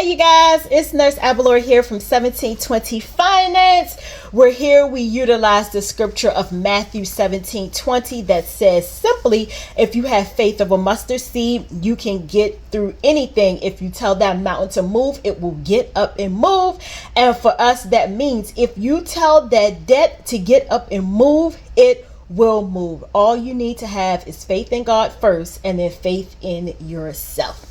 Hey you guys, it's Nurse Abalor here from 1720 Finance. We're here, we utilize the scripture of Matthew 17:20 that says simply, if you have faith of a mustard seed, you can get through anything. If you tell that mountain to move, it will get up and move. And for us, that means if you tell that debt to get up and move, it will move. All you need to have is faith in God first and then faith in yourself.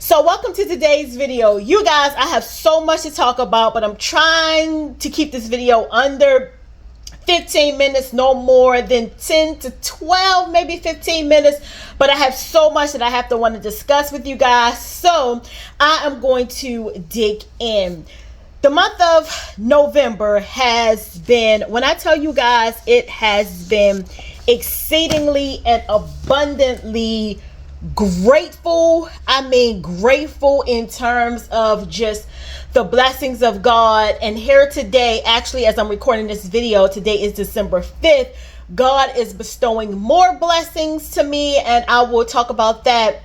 So welcome to today's video. You guys, I have so much to talk about, but I'm trying to keep this video under 15 minutes, no more than 10 to 12, maybe 15 minutes. But I have so much that I want to discuss with you guys. So I am going to dig in. The month of November has been, when I tell you guys, it has been exceedingly and abundantly grateful. I mean grateful in terms of just the blessings of God. And here today, actually, as I'm recording this video, today is December 5th. God is bestowing more blessings to me, and I will talk about that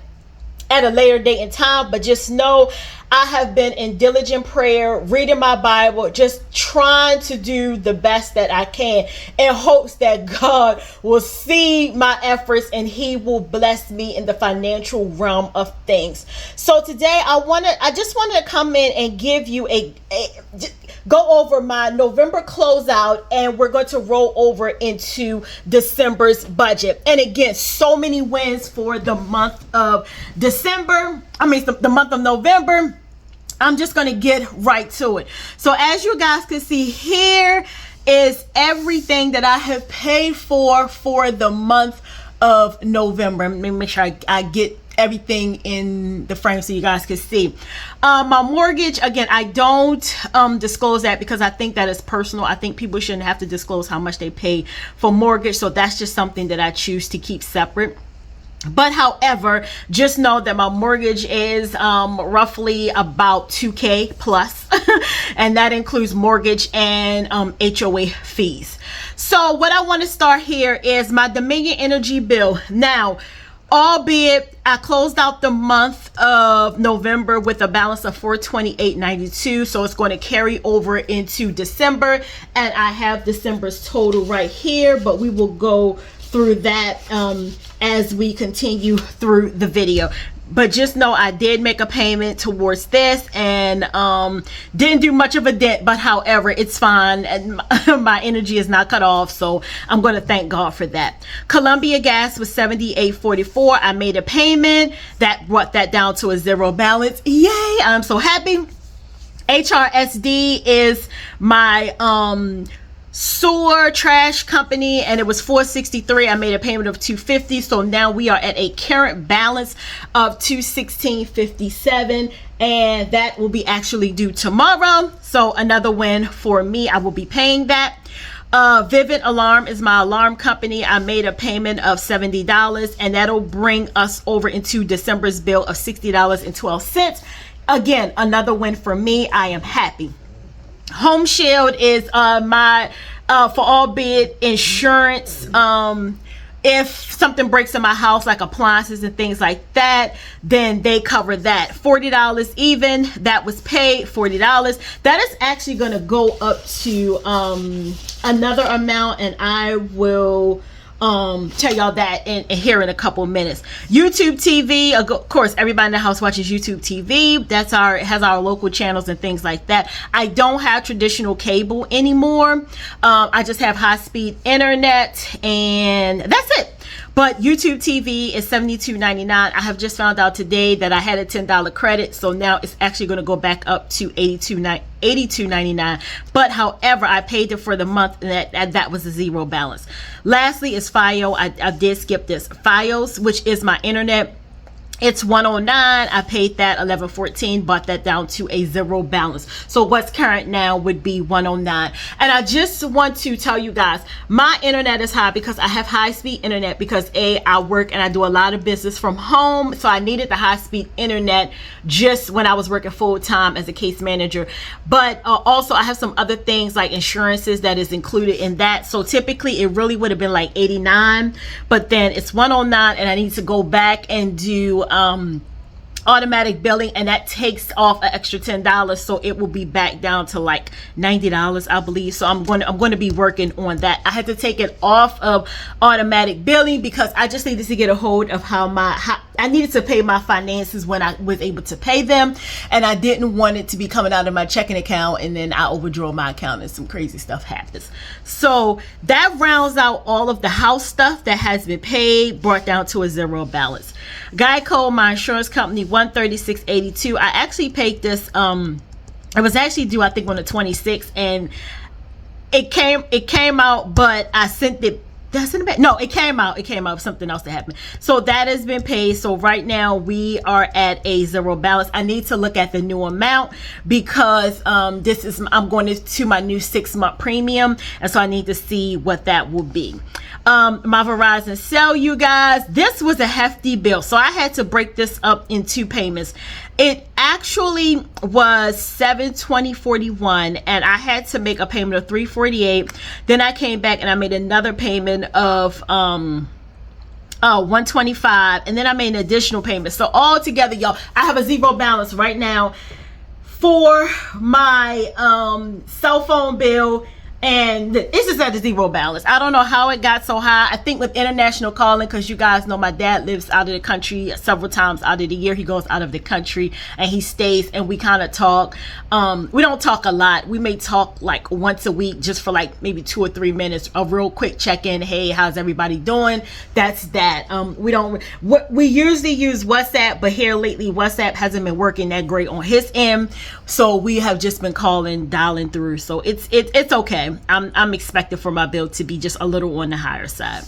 at a later date in time. But just know I have been in diligent prayer, reading my Bible, just trying to do the best that I can in hopes that God will see my efforts and he will bless me in the financial realm of things. So today I just wanted to come in and give you go over my November closeout, and we're going to roll over into December's budget. And again, so many wins for the month of December. The month of November. I'm just going to get right to it. So as you guys can see, here is everything that I have paid for the month of November. Let me make sure I get everything in the frame so you guys can see. My mortgage, again, I don't disclose that because I think that is personal. I think people shouldn't have to disclose how much they pay for mortgage. So that's just something that I choose to keep separate. But however, just know that my mortgage is roughly about $2,000 plus, and that includes mortgage and HOA fees. So what I want to start here is my Dominion Energy bill. Now, albeit I closed out the month of November with a balance of $428.92, so it's going to carry over into December, and I have December's total right here, but we will go through that as we continue through the video. But just know I did make a payment towards this, and didn't do much of a dent, but however, it's fine, and my energy is not cut off, so I'm going to thank God for that. Columbia Gas was $78.44. I made a payment that brought that down to a zero balance. Yay, I'm so happy. HRSD is my sewer trash company, and it was $463. I made a payment of $250, so now we are at a current balance of $216.57, and that will be actually due tomorrow. So another win for me. I will be paying that. Vivid Alarm is my alarm company. I made a payment of $70, and that'll bring us over into December's bill of $60.12. Again, another win for me. I am happy. Home Shield is my for all bid insurance. If something breaks in my house, like appliances and things like that, then they cover that. $40 even, that was paid, $40. That is actually going to go up to another amount, and I will tell y'all that here in a couple minutes. YouTube TV, of course, everybody in the house watches YouTube TV. Has our local channels and things like that. I don't have traditional cable anymore. I just have high-speed internet, and that's it. But YouTube TV is $72.99. I have just found out today that I had a $10 credit, so now it's actually going to go back up to $82.99. But however, I paid it for the month, and that was a zero balance. Lastly is FiOS. I did skip this. FiOS, which is my internet. It's $109. I paid that $11.14, bought that down to a zero balance. So what's current now would be $109. And I just want to tell you guys, my internet is high because I have high-speed internet because I work and I do a lot of business from home. So I needed the high-speed internet just when I was working full-time as a case manager. But also I have some other things like insurances that is included in that. So typically it really would have been like $89, but then it's $109, and I need to go back and do automatic billing, and that takes off an extra $10, so it will be back down to like $90, I believe. So I'm going to be working on that. I had to take it off of automatic billing because I just needed to get a hold of how I needed to pay my finances when I was able to pay them, and I didn't want it to be coming out of my checking account and then I overdraw my account and some crazy stuff happens. So that rounds out all of the house stuff that has been paid, brought down to a zero balance. Geico, my insurance company, $136.82. I actually paid this. It was actually due, I think, on the 26th, and it came out, but I sent it. Did I send it back? No, it came out. It came out. Something else that happened. So that has been paid. So right now we are at a zero balance. I need to look at the new amount because I'm going to my new 6-month premium, and so I need to see what that will be. My Verizon cell, you guys, this was a hefty bill, so I had to break this up in 2 payments. It actually was $720.41, and I had to make a payment of $348. Then I came back and I made another payment of $125, and then I made an additional payment. So all together, y'all, I have a zero balance right now for my cell phone bill. And it's just at a zero balance. I don't know how it got so high. I think with international calling, because you guys know my dad lives out of the country several times out of the year. He goes out of the country and he stays, and we kind of talk. We don't talk a lot. We may talk like once a week, just for like maybe 2 or 3 minutes, a real quick check-in. Hey, how's everybody doing? That's that. We usually use WhatsApp, but here lately WhatsApp hasn't been working that great on his end, so we have just been dialing through. So it's okay. I'm expecting for my bill to be just a little on the higher side.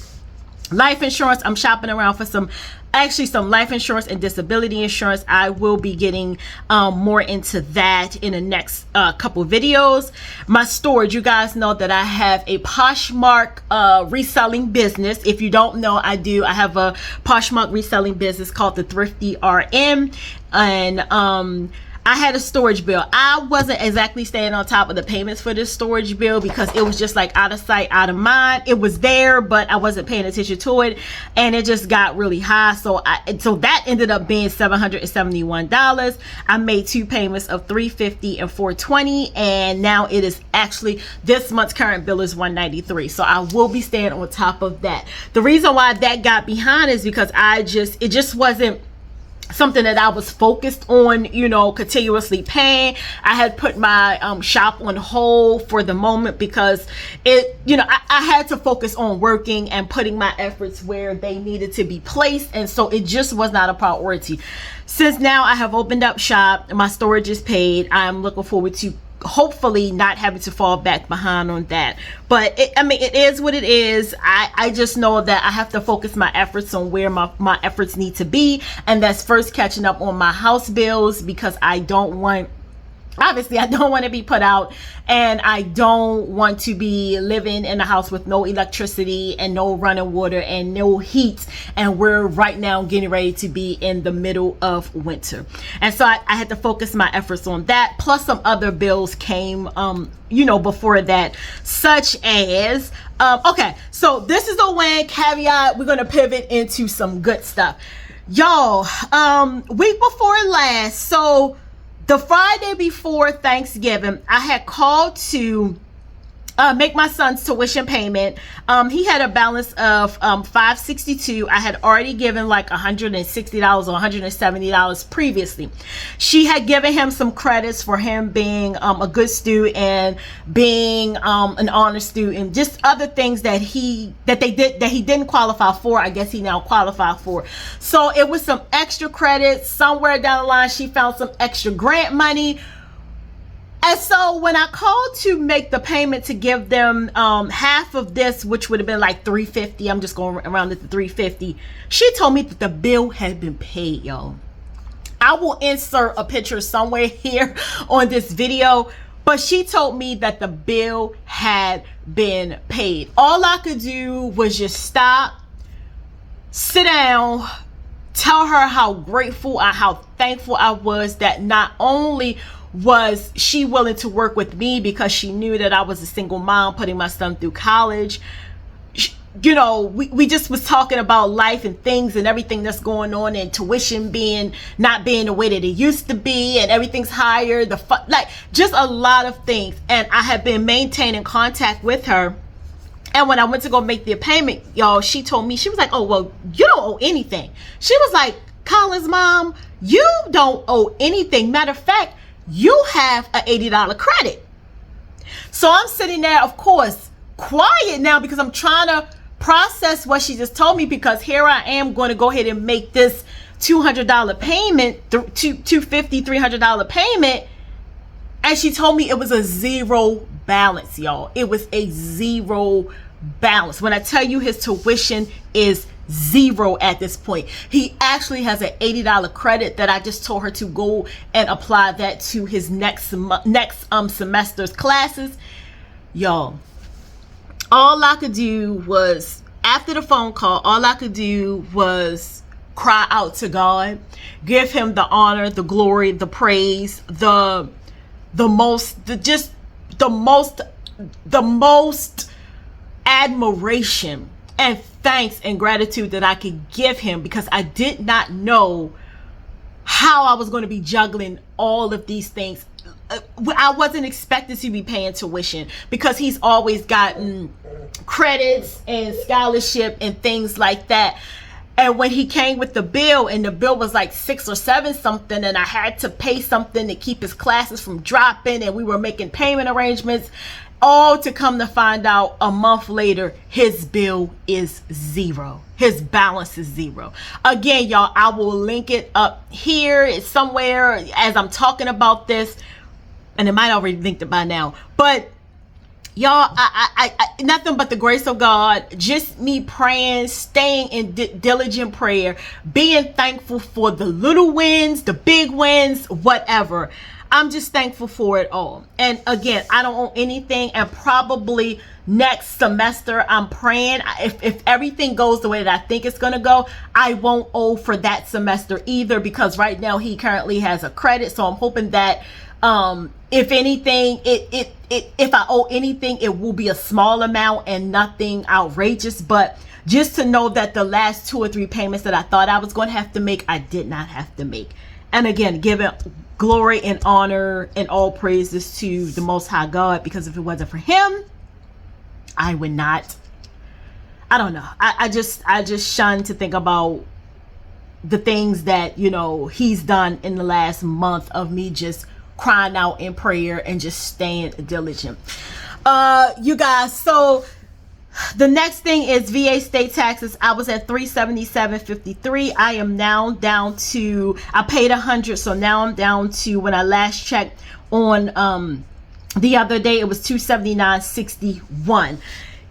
Life insurance, I'm shopping around for some life insurance and disability insurance. I will be getting more into that in the next couple videos. My storage, you guys know that I have a Poshmark reselling business. If you don't know, I have a Poshmark reselling business called the Thrifty RM, and I had a storage bill. I wasn't exactly staying on top of the payments for this storage bill because it was just like out of sight, out of mind. It was there, but I wasn't paying attention to it, and it just got really high. So that ended up being $771. I made 2 payments of $350 and $420, and now it is actually, this month's current bill is $193. So I will be staying on top of that. The reason why that got behind is because it just wasn't something that I was focused on, continuously paying. I had put my shop on hold for the moment because I had to focus on working and putting my efforts where they needed to be placed, and so it just was not a priority. Since now I have opened up shop, my storage is paid, I'm looking forward to hopefully not having to fall back behind on that. But it is what it is. I just know that I have to focus my efforts on where my efforts need to be, and that's first catching up on my house bills, because I don't want to be put out, and I don't want to be living in a house with no electricity and no running water and no heat, and we're right now getting ready to be in the middle of winter. And so I had to focus my efforts on that, plus some other bills came before that, such as okay, so this is the one caveat. We're going to pivot into some good stuff, y'all. Week before last, so the Friday before Thanksgiving, I had called to make my son's tuition payment. He had a balance of $562. I had already given like $160 or $170 previously. She had given him some credits for him being a good student and being an honor student, just other things that he didn't qualify for. I guess he now qualified for. So it was some extra credits. Somewhere down the line, she found some extra grant money. And so when I called to make the payment to give them half of this, which would have been like $350, I'm just going around it to $350, she told me that the bill had been paid, y'all. I will insert a picture somewhere here on this video, but she told me that the bill had been paid. All I could do was just stop, sit down, tell her how grateful and how thankful I was that not only was she willing to work with me because she knew that I was a single mom putting my son through college, we just was talking about life and things and everything that's going on, and tuition not being the way that it used to be, and everything's higher, like just a lot of things. And I have been maintaining contact with her. And when I went to go make the payment, y'all, she told me, she was like, oh, well, you don't owe anything. She was like, Colin's mom, you don't owe anything. Matter of fact, you have an $80 credit. So I'm sitting there, of course, quiet now, because I'm trying to process what she just told me, because here I am going to go ahead and make this $200 payment, $250, $300 payment. And she told me it was a zero balance, y'all. It was a zero balance. When I tell you his tuition is zero at this point, he actually has an $80 credit that I just told her to go and apply that to his next semester's classes. Y'all, all I could do was, after the phone call, all I could do was cry out to God, give him the honor, the glory, the praise, the most admiration and thanks and gratitude that I could give him, because I did not know how I was going to be juggling all of these things. I wasn't expected to be paying tuition, because he's always gotten credits and scholarship and things like that. And when he came with the bill, and the bill was like 6 or 7 something, and I had to pay something to keep his classes from dropping, and we were making payment arrangements, all to come to find out a month later, his bill is zero. His balance is zero. Again, y'all, I will link it up here somewhere as I'm talking about this, and it might already linked it by now. But y'all, I nothing but the grace of God, just me praying, staying in diligent prayer, being thankful for the little wins, the big wins, whatever. I'm just thankful for it all. And again, I don't owe anything, and probably next semester I'm praying, if everything goes the way that I think it's going to go, I won't owe for that semester either, because right now he currently has a credit. So I'm hoping that if anything, if I owe anything, it will be a small amount and nothing outrageous. But just to know that the last 2 or 3 payments that I thought I was going to have to make, I did not have to make. And again, giving glory and honor and all praises to the Most High God, because if it wasn't for him, I would not. I don't know. I just shun to think about the things that, he's done in the last month of me just crying out in prayer and just staying diligent. You guys, so the next thing is VA state taxes. I was at $377.53. I am now down to, I paid $100, so now I'm down to, when I last checked on the other day, it was $279.61.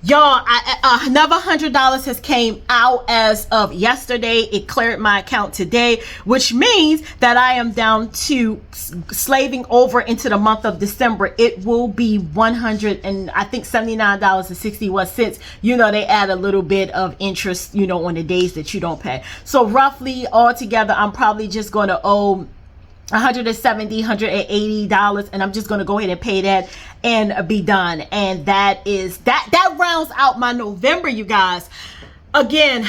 Y'all, another $100 has came out as of yesterday. It cleared my account today, which means that I am down to slaving over into the month of December. It will be $79.61. They add a little bit of interest, on the days that you don't pay. So roughly altogether, I'm probably just going to owe $170, $180, and I'm just going to go ahead and pay that and be done. And that rounds out my November, you guys. Again,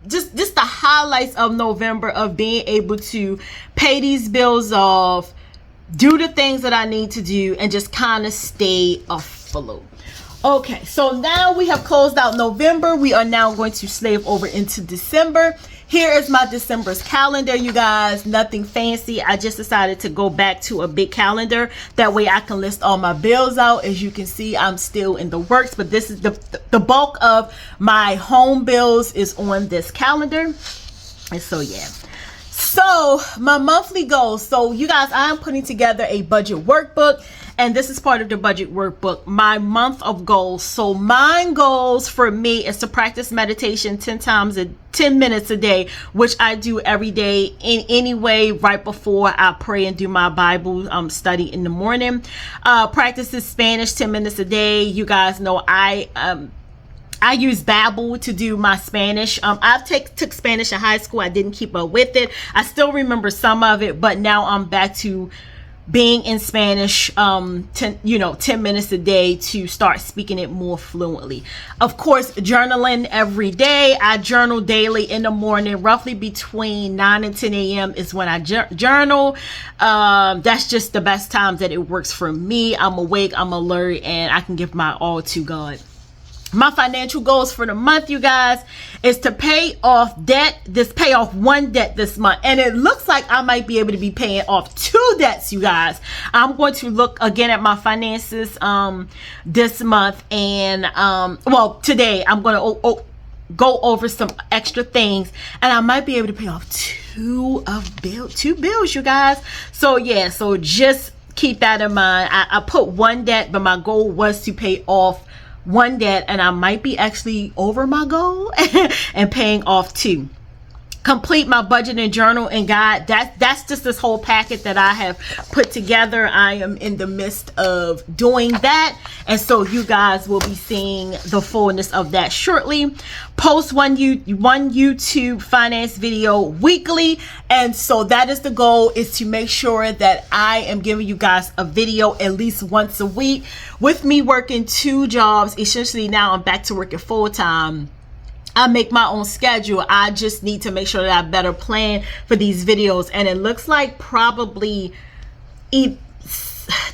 just the highlights of November, of being able to pay these bills off, do the things that I need to do, and just kind of stay afloat. Okay, so now we have closed out November. We are now going to slave over into December. Here is my December's calendar, you guys. Nothing fancy. I just decided to go back to a big calendar. That way I can list all my bills out. As you can see, I'm still in the works, but this is the bulk of my home bills is on this calendar. And so, yeah. So, my monthly goals. So, you guys, I am putting together a budget workbook. And this is part of the budget workbook, my month of goals. So my goals for me is to practice meditation 10 minutes a day, which I do every day anyway, right before I pray and do my Bible study in the morning. Practices Spanish 10 minutes a day. You guys know I use Babbel to do my Spanish. I took Spanish in high school. I didn't keep up with it. I still remember some of it, but now I'm back to being in Spanish 10 minutes a day to start speaking it more fluently. Of course, journaling every day. I journal daily in the morning, roughly between 9 and 10 a.m. is when I journal. That's just the best times that it works for me. I'm awake, I'm alert, and I can give my all to God. My financial goals for the month, you guys, is to pay off debt. Pay off one debt this month. And it looks like I might be able to be paying off 2 debts, you guys. I'm going to look again at my finances this month. And, today I'm going to go over some extra things. And I might be able to pay off 2 bills, you guys. So, yeah, so just keep that in mind. I put 1 debt, but my goal was to pay off 1 debt, and I might be actually over my goal and paying off 2. Complete my budget and journal and guide. That's just this whole packet that I have put together. I am in the midst of doing that, and so you guys will be seeing the fullness of that shortly. Post one YouTube finance video weekly, and so that is the goal, is to make sure that I am giving you guys a video at least once a week. With me working 2 jobs, essentially now I'm back to working full-time. I make my own schedule. I just need to make sure that I better plan for these videos. And it looks like probably,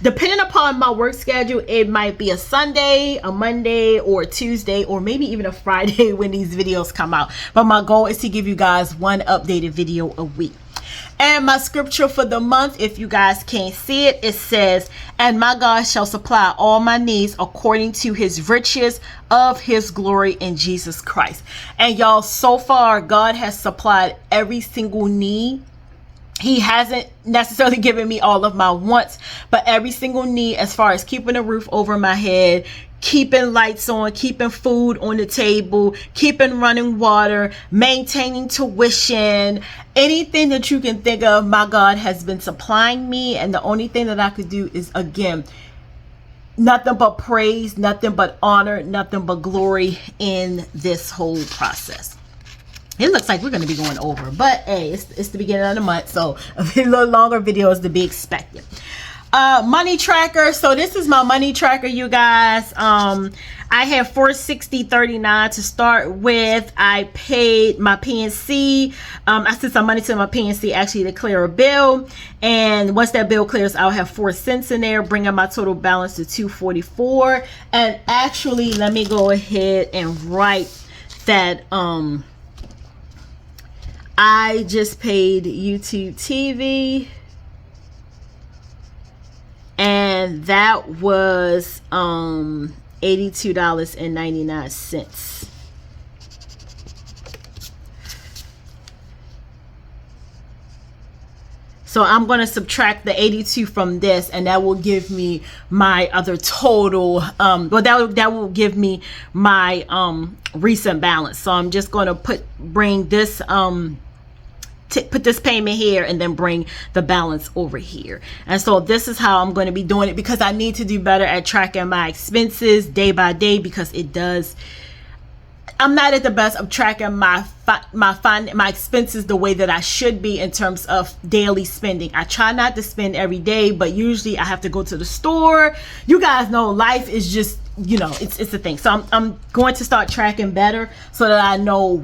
depending upon my work schedule, it might be a Sunday, a Monday, or a Tuesday, or maybe even a Friday when these videos come out. But my goal is to give you guys 1 updated video a week. And my scripture for the month, if you guys can't see it, it says, "And my God shall supply all my needs according to his riches of his glory in Jesus Christ." And y'all, so far, God has supplied every single need. He hasn't necessarily given me all of my wants, but every single need, as far as keeping a roof over my head, keeping lights on, keeping food on the table, keeping running water, maintaining tuition, anything that you can think of, my God has been supplying me. And the only thing that I could do is, again, nothing but praise, nothing but honor, nothing but glory in this whole process. It looks like we're going to be going over, but hey, it's the beginning of the month, so a little longer videos to be expected. Money tracker. So this is my money tracker, you guys. I have $460.39 to start with. I paid my PNC. I sent some money to my PNC actually to clear a bill, and once that bill clears, I'll have 4 cents in there, bringing my total balance to $244. And actually, let me go ahead and write that. I just paid YouTube TV, and that was $82.99. So I'm going to subtract the 82 from this, and that will give me my other total. That will give me my recent balance. So I'm just going to put this payment here and then bring the balance over here. And so this is how I'm going to be doing it, because I need to do better at tracking my expenses day by day, because I'm not at the best of tracking my expenses the way that I should be in terms of daily spending. I try not to spend every day, but usually I have to go to the store. You guys know life is just, it's a thing. So I'm going to start tracking better so that I know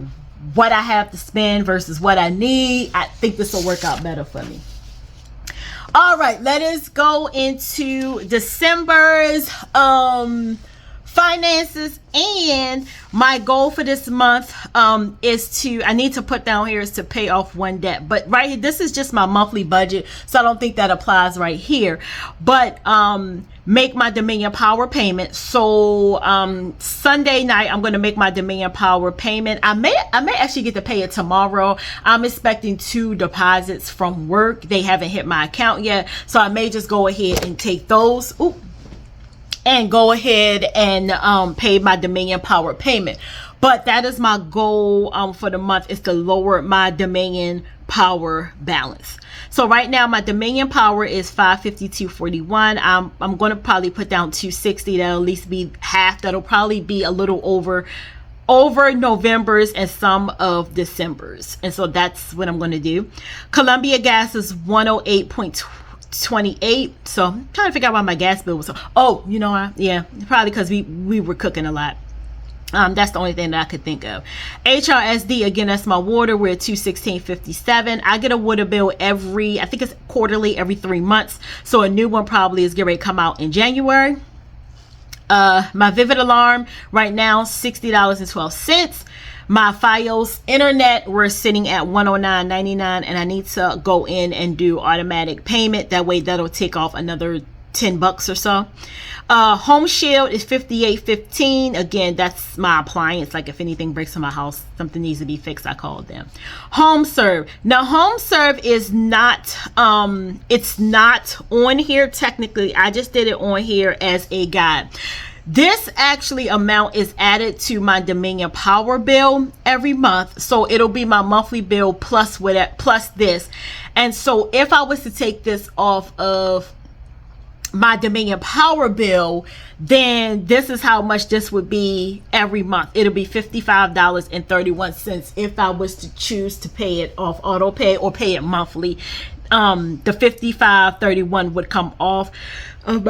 what I have to spend versus what I need. I think this will work out better for me. All right, let us go into December's finances. And my goal for this month is I need to put down here is to pay off 1 debt. But right here, this is just my monthly budget, so I don't think that applies right here. But make my Dominion Power payment. So Sunday night, I'm going to make my Dominion Power payment. I may actually get to pay it tomorrow. I'm expecting 2 deposits from work. They haven't hit my account yet, so I may just go ahead and take those. And go ahead and pay my Dominion Power payment. But that is my goal for the month, is to lower my Dominion Power balance. So right now my Dominion Power is $552.41. I'm going to probably put down $260. That'll at least be half. That'll probably be a little over November's and some of December's. And so that's what I'm going to do. Columbia Gas is 108.2 $28. So I'm trying to figure out why my gas bill was so, oh, you know, yeah, probably because we were cooking a lot. That's the only thing that I could think of. HRSD, again, that's my water. We're at $216.57. I get a water bill I think it's quarterly, every 3 months. So a new one probably is getting ready to come out in January. My Vivid alarm right now, $60.12. My Fios internet, we're sitting at $109.99, and I need to go in and do automatic payment. That way that'll take off another $10 or so. Home Shield is $58.15. Again, that's my appliance. Like if anything breaks in my house, something needs to be fixed, I call them. Home Serve. Now, Home Serve is not, it's not on here technically. I just did it on here as a guide. This actually amount is added to my Dominion Power bill every month. So it'll be my monthly bill plus this. And so if I was to take this off of my Dominion Power bill, then this is how much this would be every month. It'll be $55.31 if I was to choose to pay it off auto pay or pay it monthly. The $55.31 would come off of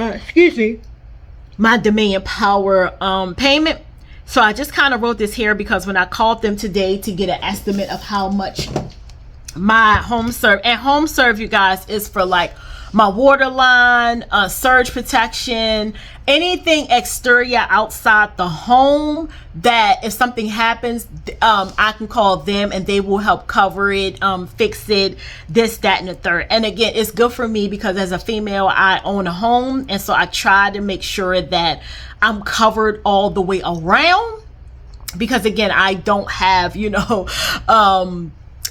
my Dominion Power payment. So I just kind of wrote this here because when I called them today to get an estimate of how much my Home Serve, and Home Serve, you guys, is for like my water line, surge protection, anything exterior outside the home that if something happens, I can call them and they will help cover it, fix it, this, that, and the third. And again, it's good for me because as a female, I own a home. And so I try to make sure that I'm covered all the way around because again, I don't have, you know, a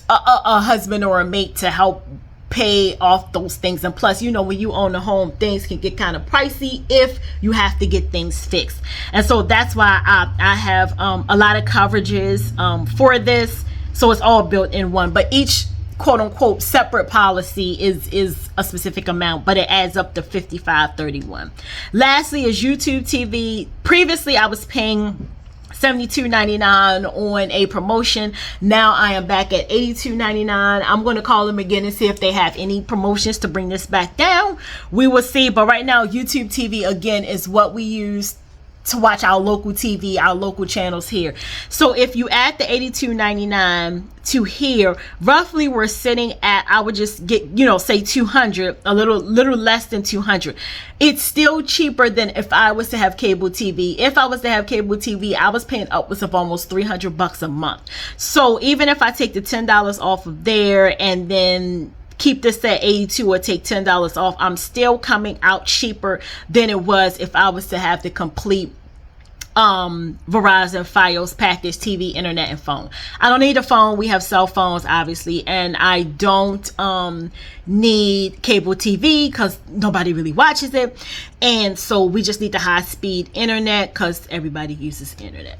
husband or a mate to help pay off those things. And plus, you know, when you own a home, things can get kind of pricey if you have to get things fixed. And so that's why I have a lot of coverages for this. So it's all built in one, but each quote unquote separate policy is a specific amount, but it adds up to $55.31. Lastly is YouTube TV. Previously I was paying $72.99 on a promotion. Now I am back at $82.99. I'm going to call them again and see if they have any promotions to bring this back down. We will see. But right now, YouTube TV again is what we use to watch our local TV, our local channels here. So if you add the $82.99 to here, roughly we're sitting at, I would just get, you know, say 200, a little less than 200. It's still cheaper than if I was to have cable TV. If I was to have cable TV, I was paying upwards of almost $300 a month. So even if I take the $10 off of there and then keep this at 82 or take $10 off, I'm still coming out cheaper than it was if I was to have the complete Verizon Fios package, TV, internet, and phone. I don't need a phone. We have cell phones, obviously, and I don't need cable TV because nobody really watches it. And so we just need the high-speed internet because everybody uses internet.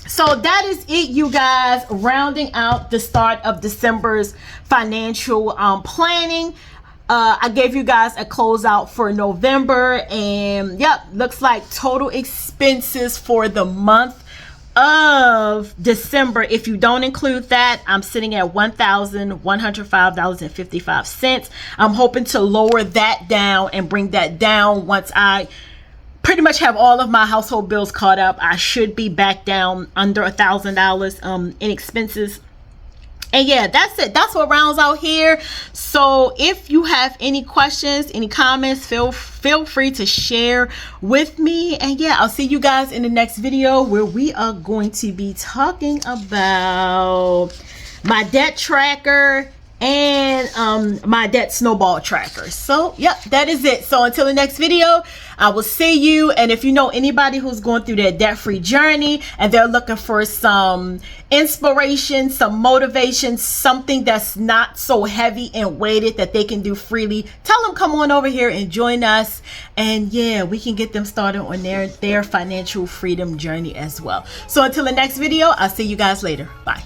So that is it, you guys, rounding out the start of December's financial planning. I gave you guys a closeout for November, and yep, looks like total expenses for the month of December, if you don't include that, I'm sitting at $1,105.55. I'm hoping to lower that down and bring that down once I pretty much have all of my household bills caught up. I should be back down under $1,000 in expenses. And yeah, that's it. That's what rounds out here. So if you have any questions, any comments, feel free to share with me. And yeah, I'll see you guys in the next video where we are going to be talking about my debt tracker and my debt snowball tracker. So yep, that is it. So until the next video, I will see you. And if you know anybody who's going through their debt-free journey and they're looking for some inspiration, some motivation, something that's not so heavy and weighted that they can do freely, tell them come on over here and join us. And yeah, we can get them started on their financial freedom journey as well. So until the next video, I'll see you guys later. Bye.